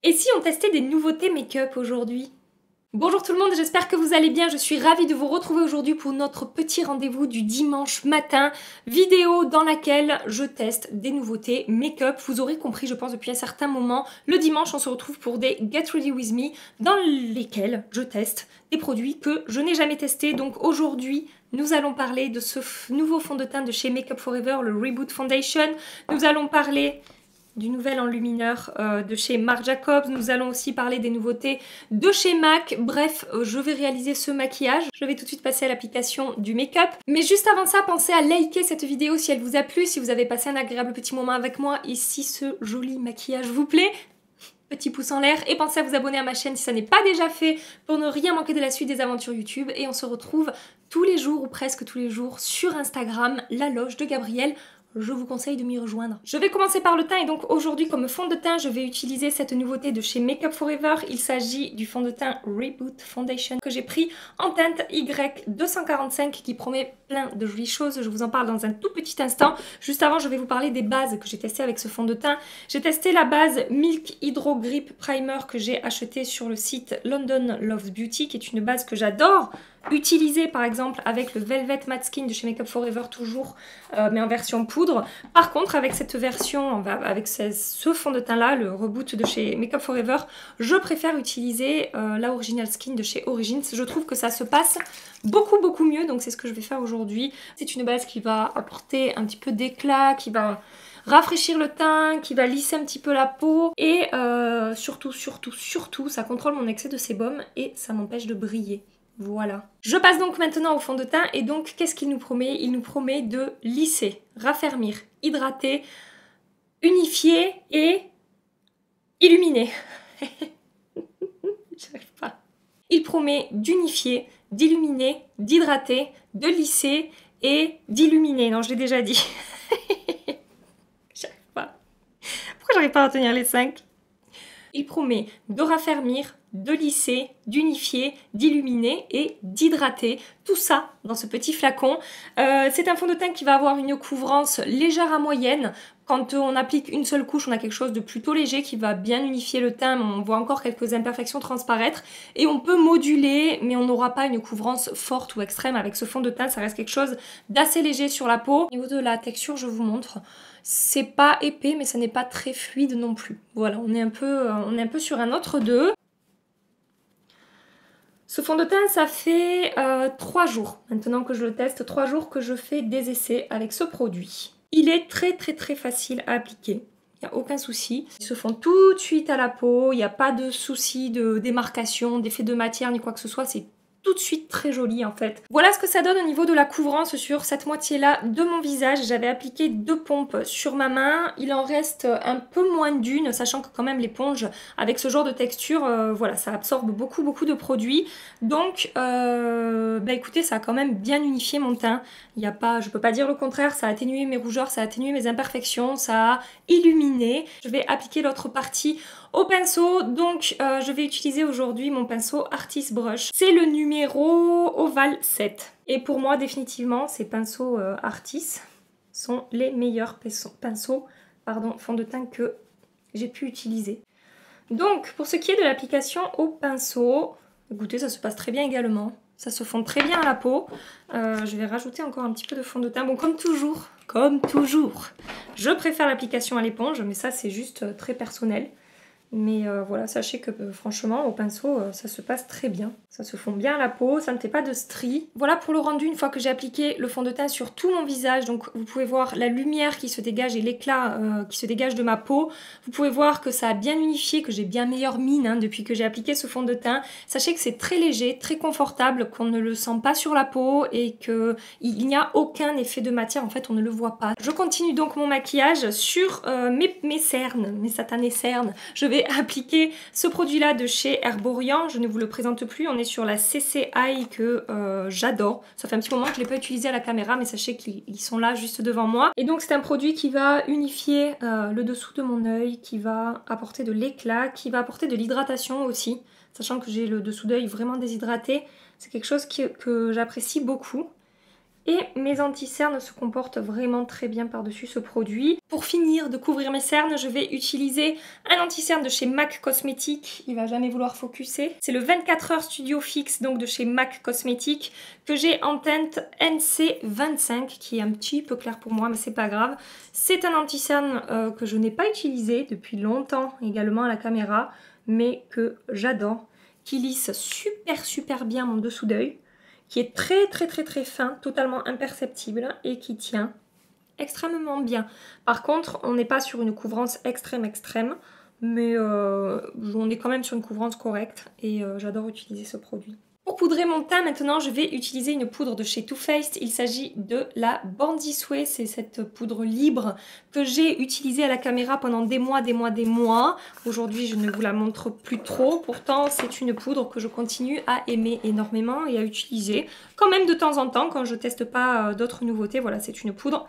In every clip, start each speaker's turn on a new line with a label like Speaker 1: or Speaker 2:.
Speaker 1: Et si on testait des nouveautés make-up aujourd'hui? Bonjour tout le monde, j'espère que vous allez bien, je suis ravie de vous retrouver aujourd'hui pour notre petit rendez-vous du dimanche matin, vidéo dans laquelle je teste des nouveautés make-up. Vous aurez compris, je pense, depuis un certain moment, le dimanche on se retrouve pour des Get Ready With Me dans lesquels je teste des produits que je n'ai jamais testés. Donc aujourd'hui, nous allons parler de ce nouveau fond de teint de chez Make Up For Ever, le Reboot Foundation. Nous allons parler du nouvel enlumineur de chez Marc Jacobs. Nous allons aussi parler des nouveautés de chez MAC. Bref, je vais réaliser ce maquillage. Je vais tout de suite passer à l'application du make-up. Mais juste avant ça, pensez à liker cette vidéo si elle vous a plu, si vous avez passé un agréable petit moment avec moi et si ce joli maquillage vous plaît. Petit pouce en l'air et pensez à vous abonner à ma chaîne si ça n'est pas déjà fait pour ne rien manquer de la suite des aventures YouTube. Et on se retrouve tous les jours ou presque tous les jours sur Instagram, La Loge de Gabrielle. Je vous conseille de m'y rejoindre. Je vais commencer par le teint et donc aujourd'hui comme fond de teint je vais utiliser cette nouveauté de chez Make Up For Ever. Il s'agit du fond de teint Reboot Foundation que j'ai pris en teinte Y245 qui promet plein de jolies choses. Je vous en parle dans un tout petit instant. Juste avant je vais vous parler des bases que j'ai testées avec ce fond de teint. J'ai testé la base Milk Hydro Grip Primer que j'ai achetée sur le site London Loves Beauty qui est une base que j'adore utiliser par exemple avec le Velvet Matte Skin de chez Make Up For Ever toujours mais en version poudre. Par contre avec cette version, avec ce fond de teint là, le Reboot de chez Make Up For Ever, je préfère utiliser la Original Skin de chez Origins. Je trouve que ça se passe beaucoup mieux, donc c'est ce que je vais faire aujourd'hui. C'est une base qui va apporter un petit peu d'éclat, qui va rafraîchir le teint, qui va lisser un petit peu la peau et surtout ça contrôle mon excès de sébum et ça m'empêche de briller. Voilà. Je passe donc maintenant au fond de teint et donc qu'est-ce qu'il nous promet? Il nous promet de lisser, raffermir, hydrater, unifier et illuminer. J'arrive pas. Il promet d'unifier, d'illuminer, d'hydrater, de lisser et d'illuminer. Non, je l'ai déjà dit. J'arrive pas. Pourquoi j'arrive pas à retenir les 5? Il promet de raffermir, de lisser, d'unifier, d'illuminer et d'hydrater. Tout ça dans ce petit flacon. C'est un fond de teint qui va avoir une couvrance légère à moyenne. Quand on applique une seule couche, on a quelque chose de plutôt léger qui va bien unifier le teint, mais on voit encore quelques imperfections transparaître. Et on peut moduler, mais on n'aura pas une couvrance forte ou extrême avec ce fond de teint. Ça reste quelque chose d'assez léger sur la peau. Au niveau de la texture, je vous montre. C'est pas épais, mais ça n'est pas très fluide non plus. Voilà, on est un peu sur un autre 2. Ce fond de teint, ça fait 3 jours, maintenant que je le teste, 3 jours que je fais des essais avec ce produit. Il est très facile à appliquer, il n'y a aucun souci. Ils se font tout de suite à la peau, il n'y a pas de souci de démarcation, d'effet de matière ni quoi que ce soit, c'est tout de suite très joli en fait. Voilà ce que ça donne au niveau de la couvrance sur cette moitié-là de mon visage. J'avais appliqué 2 pompes sur ma main. Il en reste un peu moins d'une, sachant que quand même l'éponge, avec ce genre de texture, voilà, ça absorbe beaucoup de produits. Donc, bah écoutez, ça a quand même bien unifié mon teint. Il y a pas, je peux pas dire le contraire, ça a atténué mes rougeurs, ça a atténué mes imperfections, ça a illuminé. Je vais appliquer l'autre partie au pinceau, donc je vais utiliser aujourd'hui mon pinceau Artist Brush. C'est le numéro Oval 7. Et pour moi, définitivement, ces pinceaux Artist sont les meilleurs pinceaux fond de teint que j'ai pu utiliser. Donc, pour ce qui est de l'application au pinceau, écoutez, ça se passe très bien également. Ça se fond très bien à la peau. Je vais rajouter encore un petit peu de fond de teint. Bon, comme toujours, je préfère l'application à l'éponge, mais ça, c'est juste très personnel. Mais voilà, sachez que franchement, au pinceau, ça se passe très bien. Ça se fond bien à la peau, ça ne fait pas de stries. Voilà pour le rendu une fois que j'ai appliqué le fond de teint sur tout mon visage. Donc vous pouvez voir la lumière qui se dégage et l'éclat qui se dégage de ma peau. Vous pouvez voir que ça a bien unifié, que j'ai bien meilleure mine hein, depuis que j'ai appliqué ce fond de teint. Sachez que c'est très léger, très confortable, qu'on ne le sent pas sur la peau et qu'il n'y a aucun effet de matière. En fait, on ne le voit pas. Je continue donc mon maquillage sur mes cernes, mes satanés cernes. Je vais appliquer ce produit là de chez Herborian, je ne vous le présente plus, on est sur la CC Eye que j'adore. Ça fait un petit moment que je ne l'ai pas utilisé à la caméra mais sachez qu'ils sont là juste devant moi. Et donc c'est un produit qui va unifier le dessous de mon œil, qui va apporter de l'éclat, qui va apporter de l'hydratation aussi, sachant que j'ai le dessous d'œil vraiment déshydraté. C'est quelque chose que j'apprécie beaucoup. Et mes anti-cernes se comportent vraiment très bien par-dessus ce produit. Pour finir de couvrir mes cernes, je vais utiliser un anti-cerne de chez MAC Cosmetics. Il va jamais vouloir focuser. C'est le 24 heures Studio Fix, donc de chez MAC Cosmetics, que j'ai en teinte NC25, qui est un petit peu clair pour moi, mais c'est pas grave. C'est un anti-cerne que je n'ai pas utilisé depuis longtemps également à la caméra, mais que j'adore, qui lisse super bien mon dessous d'œil, qui est très fin, totalement imperceptible et qui tient extrêmement bien. Par contre, on n'est pas sur une couvrance extrême, mais on est quand même sur une couvrance correcte et j'adore utiliser ce produit. Pour poudrer mon teint maintenant, je vais utiliser une poudre de chez Too Faced. Il s'agit de la Born This Way. C'est cette poudre libre que j'ai utilisée à la caméra pendant des mois. Aujourd'hui, je ne vous la montre plus trop. Pourtant, c'est une poudre que je continue à aimer énormément et à utiliser quand même de temps en temps quand je teste pas d'autres nouveautés. Voilà, c'est une poudre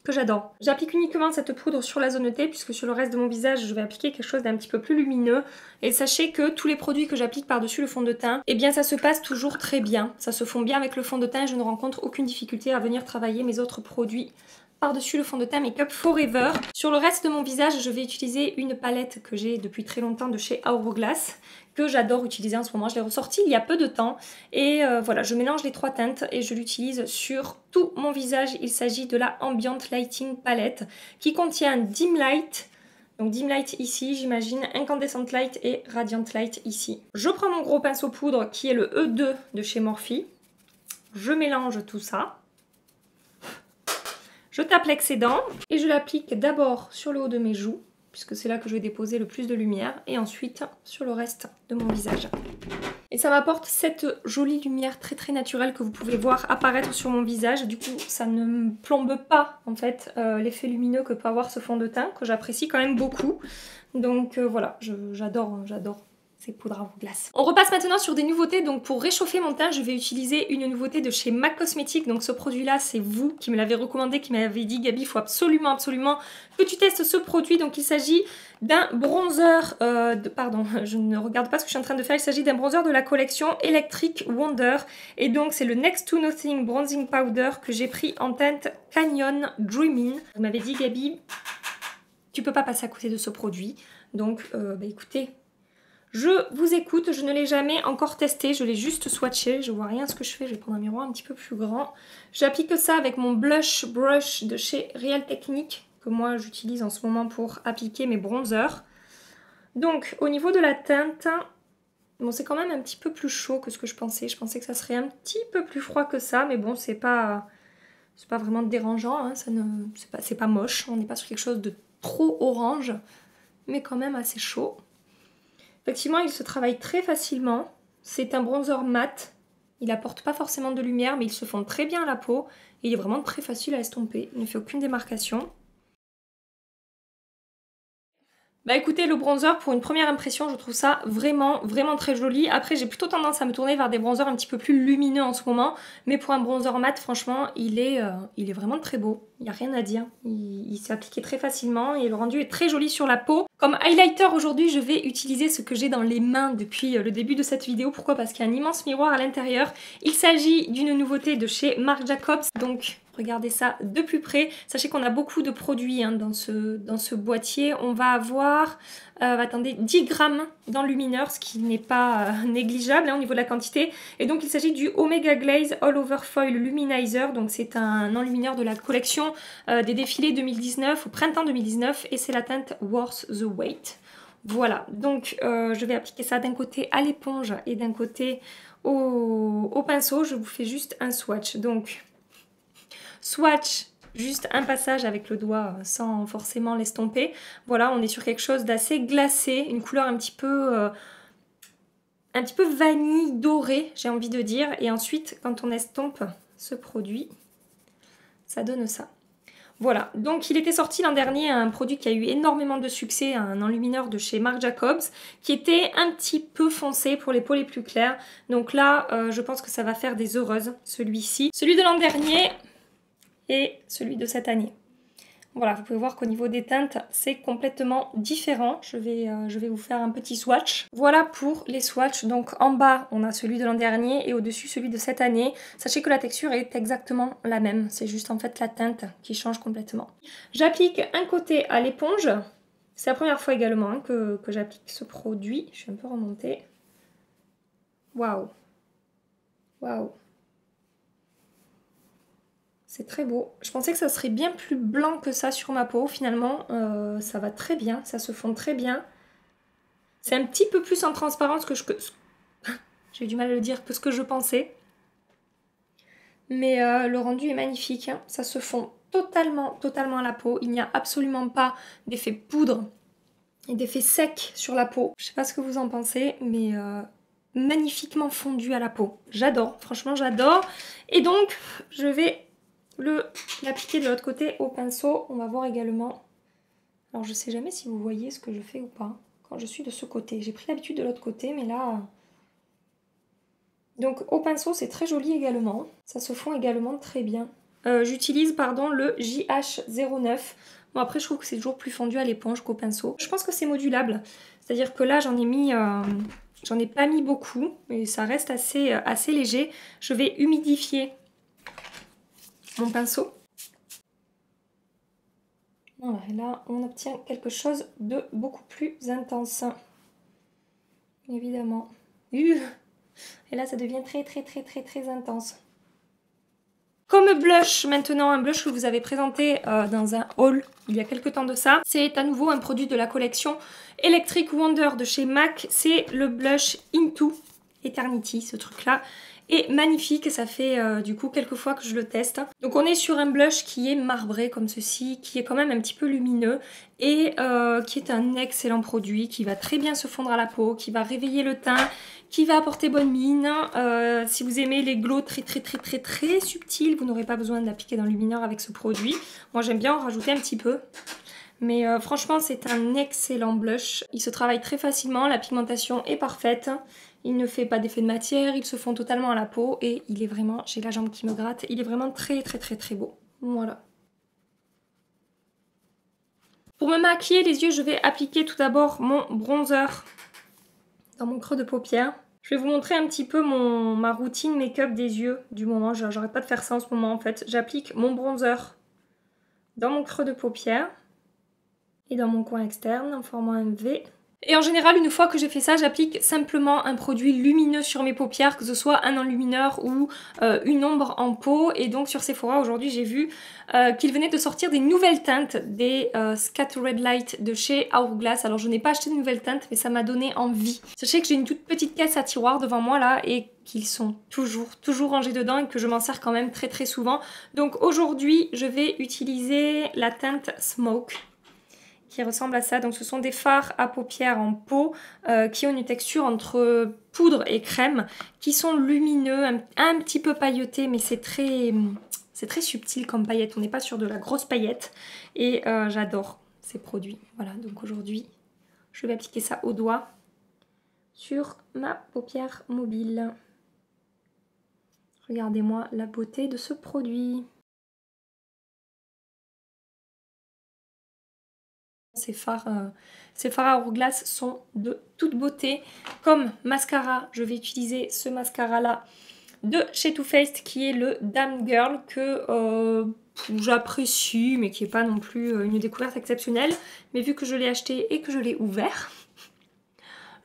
Speaker 1: que j'adore. J'applique uniquement cette poudre sur la zone T puisque sur le reste de mon visage, je vais appliquer quelque chose d'un petit peu plus lumineux. Et sachez que tous les produits que j'applique par-dessus le fond de teint, eh bien ça se passe toujours très bien. Ça se fond bien avec le fond de teint et je ne rencontre aucune difficulté à venir travailler mes autres produits par-dessus le fond de teint Make Up Forever. Sur le reste de mon visage, je vais utiliser une palette que j'ai depuis très longtemps de chez Hourglass, que j'adore utiliser en ce moment. Je l'ai ressortie il y a peu de temps et voilà, je mélange les trois teintes et je l'utilise sur tout mon visage. Il s'agit de la Ambient Lighting Palette qui contient Dim Light, donc Dim Light ici, j'imagine, Incandescent Light et Radiant Light ici. Je prends mon gros pinceau poudre qui est le E2 de chez Morphe. Je mélange tout ça. Je tape l'excédent et je l'applique d'abord sur le haut de mes joues, puisque c'est là que je vais déposer le plus de lumière, et ensuite sur le reste de mon visage. Et ça m'apporte cette jolie lumière très naturelle que vous pouvez voir apparaître sur mon visage. Du coup, ça ne me plombe pas en fait l'effet lumineux que peut avoir ce fond de teint, que j'apprécie quand même beaucoup. Donc voilà, j'adore ces poudres à glace. On repasse maintenant sur des nouveautés. Donc pour réchauffer mon teint, je vais utiliser une nouveauté de chez MAC Cosmetics. Donc ce produit-là, c'est vous qui me l'avez recommandé, qui m'avez dit Gabi, il faut absolument que tu testes ce produit. Donc il s'agit d'un bronzer, pardon, je ne regarde pas ce que je suis en train de faire. Il s'agit d'un bronzer de la collection Electric Wonder. Et donc c'est le Next to Nothing Bronzing Powder que j'ai pris en teinte Canyon Dreamin'. Vous m'avez dit Gabi, tu peux pas passer à côté de ce produit. Donc écoutez, je vous écoute, je ne l'ai jamais encore testé, je l'ai juste swatché, je vois rien ce que je fais, je vais prendre un miroir un petit peu plus grand. J'applique ça avec mon blush brush de chez Real Technique, que moi j'utilise en ce moment pour appliquer mes bronzers. Donc au niveau de la teinte, bon c'est quand même un petit peu plus chaud que ce que je pensais que ça serait un petit peu plus froid que ça, mais bon c'est pas vraiment dérangeant, hein. C'est pas moche, on n'est pas sur quelque chose de trop orange, mais quand même assez chaud. Effectivement, il se travaille très facilement. C'est un bronzer mat. Il apporte pas forcément de lumière, mais il se fond très bien à la peau. Et il est vraiment très facile à estomper. Il ne fait aucune démarcation. Bah écoutez, le bronzer, pour une première impression, je trouve ça vraiment très joli. Après, j'ai plutôt tendance à me tourner vers des bronzers un petit peu plus lumineux en ce moment. Mais pour un bronzer mat, franchement, il est vraiment très beau. Il n'y a rien à dire. Il s'est appliqué très facilement et le rendu est très joli sur la peau. Comme highlighter aujourd'hui, je vais utiliser ce que j'ai dans les mains depuis le début de cette vidéo. Pourquoi? Parce qu'il y a un immense miroir à l'intérieur. Il s'agit d'une nouveauté de chez Marc Jacobs. Donc regardez ça de plus près. Sachez qu'on a beaucoup de produits hein, dans ce boîtier. On va avoir attendez, 10 grammes d'enlumineur, ce qui n'est pas négligeable hein, au niveau de la quantité. Et donc il s'agit du Omega Glaze All Over Foil Luminizer. Donc c'est un enlumineur de la collection des défilés 2019, au printemps 2019. Et c'est la teinte Worth the Wait. Voilà, donc je vais appliquer ça d'un côté à l'éponge et d'un côté au pinceau. Je vous fais juste un swatch. Donc swatch, juste un passage avec le doigt sans forcément l'estomper. Voilà, on est sur quelque chose d'assez glacé, une couleur un petit peu vanille dorée, j'ai envie de dire. Et ensuite, quand on estompe ce produit, ça donne ça. Voilà, donc il était sorti l'an dernier un produit qui a eu énormément de succès, un enlumineur de chez Marc Jacobs, qui était un petit peu foncé pour les peaux les plus claires. Donc là, je pense que ça va faire des heureuses, celui-ci. Celui de l'an dernier et celui de cette année. Voilà, vous pouvez voir qu'au niveau des teintes, c'est complètement différent. Je vais vous faire un petit swatch. Voilà pour les swatchs. Donc en bas, on a celui de l'an dernier et au-dessus, celui de cette année. Sachez que la texture est exactement la même. C'est juste en fait la teinte qui change complètement. J'applique un côté à l'éponge. C'est la première fois également hein, que j'applique ce produit. Je suis un peu remontée. Waouh! Waouh! C'est très beau. Je pensais que ça serait bien plus blanc que ça sur ma peau. Finalement, ça va très bien. Ça se fond très bien. C'est un petit peu plus en transparence que j'ai eu du mal à le dire, que ce que je pensais. Mais le rendu est magnifique. Hein. Ça se fond totalement à la peau. Il n'y a absolument pas d'effet poudre et d'effet sec sur la peau. Je sais pas ce que vous en pensez, mais magnifiquement fondu à la peau. J'adore. Franchement, j'adore. Et donc, je vais l'appliquer de l'autre côté au pinceau. On va voir également. Alors je sais jamais si vous voyez ce que je fais ou pas quand je suis de ce côté. J'ai pris l'habitude de l'autre côté, mais là. Donc au pinceau c'est très joli également. Ça se fond également très bien. J'utilise pardon le JH09. Bon après je trouve que c'est toujours plus fondu à l'éponge qu'au pinceau. Je pense que c'est modulable. C'est-à-dire que là j'en ai mis. J'en ai pas mis beaucoup, mais ça reste assez léger. Je vais humidifier mon pinceau. Voilà, et là on obtient quelque chose de beaucoup plus intense. Évidemment. Et là ça devient très intense. Comme blush maintenant, un blush que vous avez présenté dans un haul il y a quelques temps de ça. C'est à nouveau un produit de la collection Electric Wonder de chez MAC. C'est le blush Into Eternity, ce truc là. Et magnifique, ça fait du coup quelques fois que je le teste. Donc on est sur un blush qui est marbré comme ceci, qui est quand même un petit peu lumineux et qui est un excellent produit, qui va très bien se fondre à la peau, qui va réveiller le teint, qui va apporter bonne mine. Si vous aimez les glows très subtils, vous n'aurez pas besoin d'appliquer dans le lumineur avec ce produit. Moi j'aime bien en rajouter un petit peu. Mais franchement c'est un excellent blush. Il se travaille très facilement, la pigmentation est parfaite. Il ne fait pas d'effet de matière, il se fond totalement à la peau et il est vraiment, j'ai la jambe qui me gratte, il est vraiment très beau. Voilà. Pour me maquiller les yeux, je vais appliquer tout d'abord mon bronzer dans mon creux de paupière. Je vais vous montrer un petit peu ma routine make-up des yeux du moment. J'arrête pas de faire ça en ce moment en fait. J'applique mon bronzer dans mon creux de paupière et dans mon coin externe en formant un V. Et en général, une fois que j'ai fait ça, j'applique simplement un produit lumineux sur mes paupières, que ce soit un enlumineur ou une ombre en peau. Et donc sur Sephora, aujourd'hui, j'ai vu qu'ils venaient de sortir des nouvelles teintes, des Scatter Red Light de chez Hourglass. Alors je n'ai pas acheté de nouvelles teintes, mais ça m'a donné envie. Sachez que j'ai une toute petite caisse à tiroirs devant moi là et qu'ils sont toujours rangés dedans et que je m'en sers quand même très souvent. Donc aujourd'hui, je vais utiliser la teinte Smoke, qui ressemble à ça. Donc ce sont des fards à paupières en peau qui ont une texture entre poudre et crème, qui sont lumineux, un petit peu pailletés, mais c'est très subtil comme paillette. On n'est pas sur de la grosse paillette et j'adore ces produits. Voilà, donc aujourd'hui, je vais appliquer ça au doigt sur ma paupière mobile. Regardez-moi la beauté de ce produit. Ces fards à Hourglass sont de toute beauté. Comme mascara, je vais utiliser ce mascara là de chez Too Faced qui est le Damn Girl que j'apprécie mais qui n'est pas non plus une découverte exceptionnelle. Mais vu que je l'ai acheté et que je l'ai ouvert,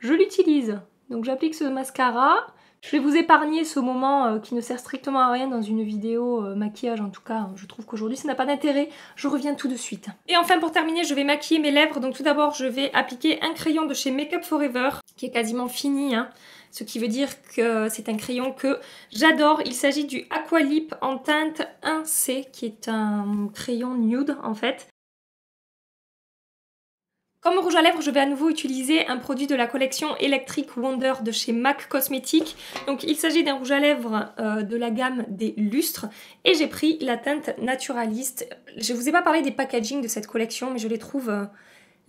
Speaker 1: je l'utilise. Donc j'applique ce mascara. Je vais vous épargner ce moment qui ne sert strictement à rien dans une vidéo maquillage en tout cas. Je trouve qu'aujourd'hui ça n'a pas d'intérêt. Je reviens tout de suite. Et enfin pour terminer, je vais maquiller mes lèvres. Donc tout d'abord, je vais appliquer un crayon de chez Make Up Forever qui est quasiment fini. Hein. Ce qui veut dire que c'est un crayon que j'adore. Il s'agit du Aqualip en teinte 1C qui est un crayon nude en fait. Comme rouge à lèvres, je vais à nouveau utiliser un produit de la collection Electric Wonder de chez MAC Cosmetics. Donc il s'agit d'un rouge à lèvres de la gamme des lustres. Et j'ai pris la teinte Naturaliste. Je ne vous ai pas parlé des packaging de cette collection, mais je les trouve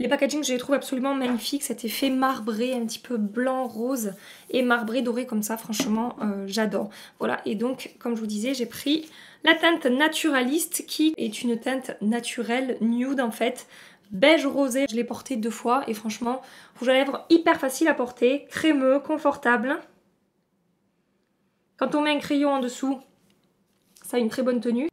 Speaker 1: Les packaging, je les trouve absolument magnifiques. Cet effet marbré, un petit peu blanc, rose et marbré, doré comme ça, franchement, j'adore. Voilà, et donc, comme je vous disais, j'ai pris la teinte Naturaliste qui est une teinte naturelle, nude en fait, beige rosé. Je l'ai porté 2 fois et franchement, rouge à lèvres hyper facile à porter, crémeux, confortable. Quand on met un crayon en dessous, ça a une très bonne tenue.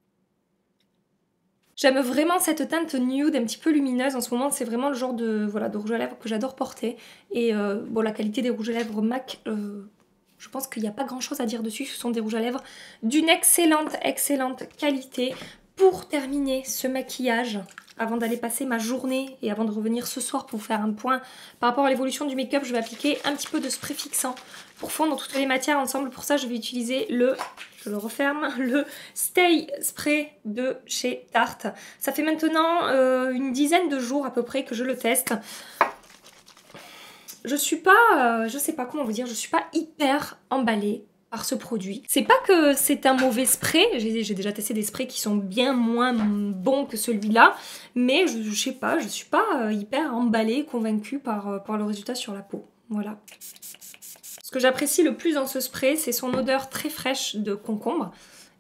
Speaker 1: J'aime vraiment cette teinte nude un petit peu lumineuse. En ce moment, c'est vraiment le genre de, voilà, de rouge à lèvres que j'adore porter. Et bon, la qualité des rouges à lèvres MAC, je pense qu'il n'y a pas grand chose à dire dessus. Ce sont des rouges à lèvres d'une excellente qualité. Pour terminer ce maquillage, avant d'aller passer ma journée et avant de revenir ce soir pour faire un point par rapport à l'évolution du make-up, je vais appliquer un petit peu de spray fixant pour fondre toutes les matières ensemble. Pour ça, je vais utiliser je le referme, le Stay Spray de chez Tarte. Ça fait maintenant une dizaine de jours à peu près que je le teste. Je suis pas, je sais pas comment vous dire, je suis pas hyper emballée par ce produit. C'est pas que c'est un mauvais spray, j'ai déjà testé des sprays qui sont bien moins bons que celui-là, mais je sais pas, je suis pas hyper emballée, convaincue par le résultat sur la peau. Voilà. Ce que j'apprécie le plus dans ce spray, c'est son odeur très fraîche de concombre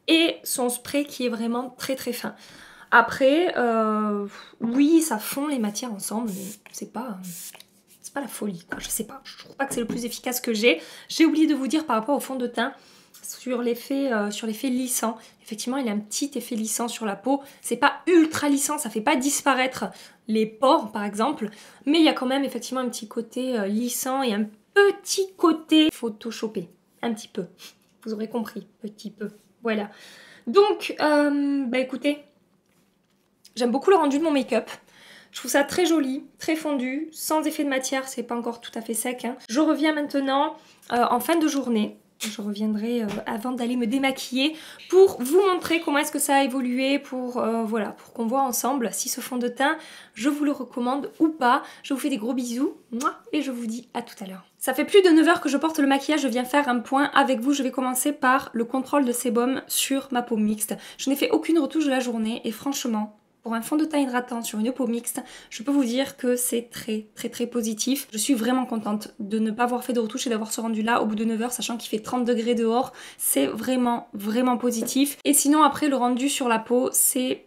Speaker 1: et son spray qui est vraiment très fin. Après, oui, ça fond les matières ensemble, mais c'est pas la folie, quoi. Je sais pas, je trouve pas que c'est le plus efficace que j'ai. J'ai oublié de vous dire par rapport au fond de teint, sur l'effet lissant. Effectivement, il a un petit effet lissant sur la peau. C'est pas ultra lissant, ça fait pas disparaître les pores, par exemple, mais il y a quand même effectivement un petit côté lissant et un petit côté photoshopé. Un petit peu. Vous aurez compris, petit peu. Voilà. Donc, bah écoutez, j'aime beaucoup le rendu de mon make-up. Je trouve ça très joli, très fondu, sans effet de matière, c'est pas encore tout à fait sec. Hein. Je reviens maintenant en fin de journée. Je reviendrai avant d'aller me démaquiller pour vous montrer comment est-ce que ça a évolué, voilà, pour qu'on voit ensemble si ce fond de teint, je vous le recommande ou pas. Je vous fais des gros bisous et je vous dis à tout à l'heure. Ça fait plus de 9 heures que je porte le maquillage, je viens faire un point avec vous. Je vais commencer par le contrôle de sébum sur ma peau mixte. Je n'ai fait aucune retouche de la journée et franchement, pour un fond de teint hydratant sur une peau mixte, je peux vous dire que c'est très positif. Je suis vraiment contente de ne pas avoir fait de retouche et d'avoir ce rendu là au bout de 9 heures, sachant qu'il fait 30 degrés dehors. C'est vraiment positif. Et sinon après le rendu sur la peau, c'est...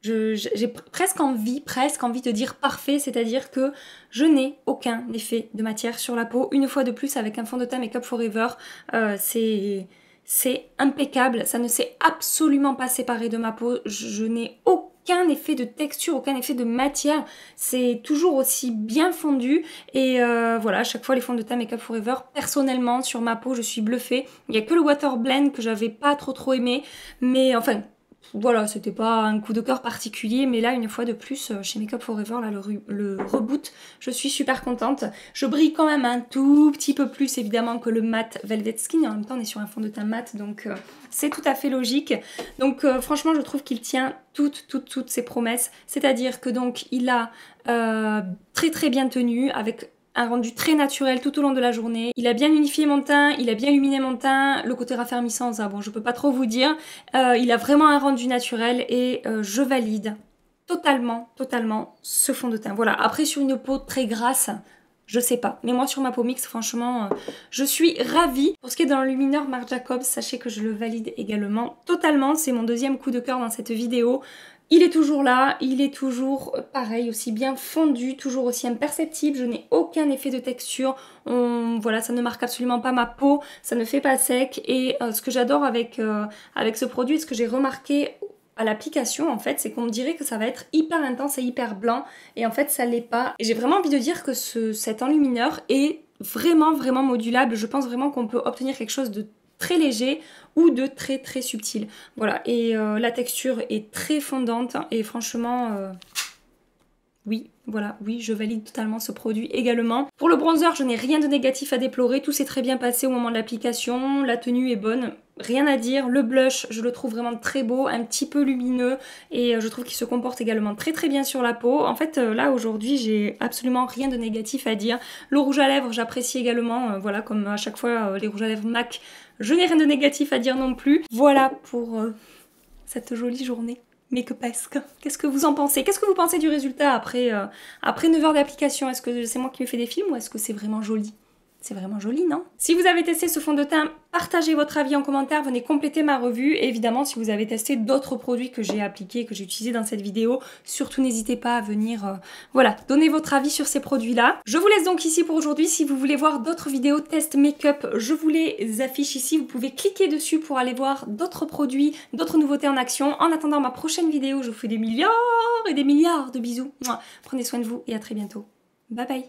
Speaker 1: J'ai presque envie de dire parfait, c'est-à-dire que je n'ai aucun effet de matière sur la peau. Une fois de plus avec un fond de teint Make Up Forever, c'est impeccable, ça ne s'est absolument pas séparé de ma peau, je n'ai aucun effet de texture, aucun effet de matière, c'est toujours aussi bien fondu et voilà, à chaque fois les fonds de teint Make Up Forever, personnellement sur ma peau je suis bluffée. Il n'y a que le Water Blend que j'avais pas trop aimé, mais enfin voilà, c'était pas un coup de cœur particulier, mais là, une fois de plus, chez Make Up Forever, là, le reboot, je suis super contente. Je brille quand même un tout petit peu plus, évidemment, que le matte Velvet Skin. En même temps, on est sur un fond de teint mat, donc c'est tout à fait logique. Donc, franchement, je trouve qu'il tient toutes ses promesses. C'est-à-dire que, donc, il a très bien tenu, avec un rendu très naturel tout au long de la journée. Il a bien unifié mon teint, il a bien illuminé mon teint. Le côté raffermissant, ça, bon, je peux pas trop vous dire. Il a vraiment un rendu naturel et je valide totalement ce fond de teint. Voilà, après sur une peau très grasse, je sais pas. Mais moi sur ma peau mixte, franchement, je suis ravie. Pour ce qui est dans le lumineur Marc Jacobs, sachez que je le valide également totalement. C'est mon deuxième coup de cœur dans cette vidéo. Il est toujours là, il est toujours pareil, aussi bien fondu, toujours aussi imperceptible, je n'ai aucun effet de texture, voilà, ça ne marque absolument pas ma peau, ça ne fait pas sec et ce que j'adore avec ce produit, ce que j'ai remarqué à l'application en fait, c'est qu'on dirait que ça va être hyper intense et hyper blanc et en fait ça l'est pas. Et j'ai vraiment envie de dire que cet enlumineur est vraiment modulable, je pense vraiment qu'on peut obtenir quelque chose de très léger ou de très subtil. Voilà, et la texture est très fondante et franchement, oui, voilà, oui, je valide totalement ce produit également. Pour le bronzer, je n'ai rien de négatif à déplorer, tout s'est très bien passé au moment de l'application, la tenue est bonne, rien à dire. Le blush, je le trouve vraiment très beau, un petit peu lumineux et je trouve qu'il se comporte également très bien sur la peau. En fait, là aujourd'hui, j'ai absolument rien de négatif à dire. Le rouge à lèvres, j'apprécie également, voilà, comme à chaque fois les rouges à lèvres MAC, je n'ai rien de négatif à dire non plus. Voilà pour cette jolie journée. make-upesque. Qu'est-ce que vous en pensez? Qu'est-ce que vous pensez du résultat après 9 heures d'application? Est-ce que c'est moi qui me fais des films ou est-ce que c'est vraiment joli? C'est vraiment joli, non? Si vous avez testé ce fond de teint, partagez votre avis en commentaire, venez compléter ma revue. Et évidemment, si vous avez testé d'autres produits que j'ai appliqués, que j'ai utilisés dans cette vidéo, surtout n'hésitez pas à venir voilà, donner votre avis sur ces produits-là. Je vous laisse donc ici pour aujourd'hui. Si vous voulez voir d'autres vidéos test make-up, je vous les affiche ici. Vous pouvez cliquer dessus pour aller voir d'autres produits, d'autres nouveautés en action. En attendant ma prochaine vidéo, je vous fais des milliards et des milliards de bisous. Prenez soin de vous et à très bientôt. Bye bye!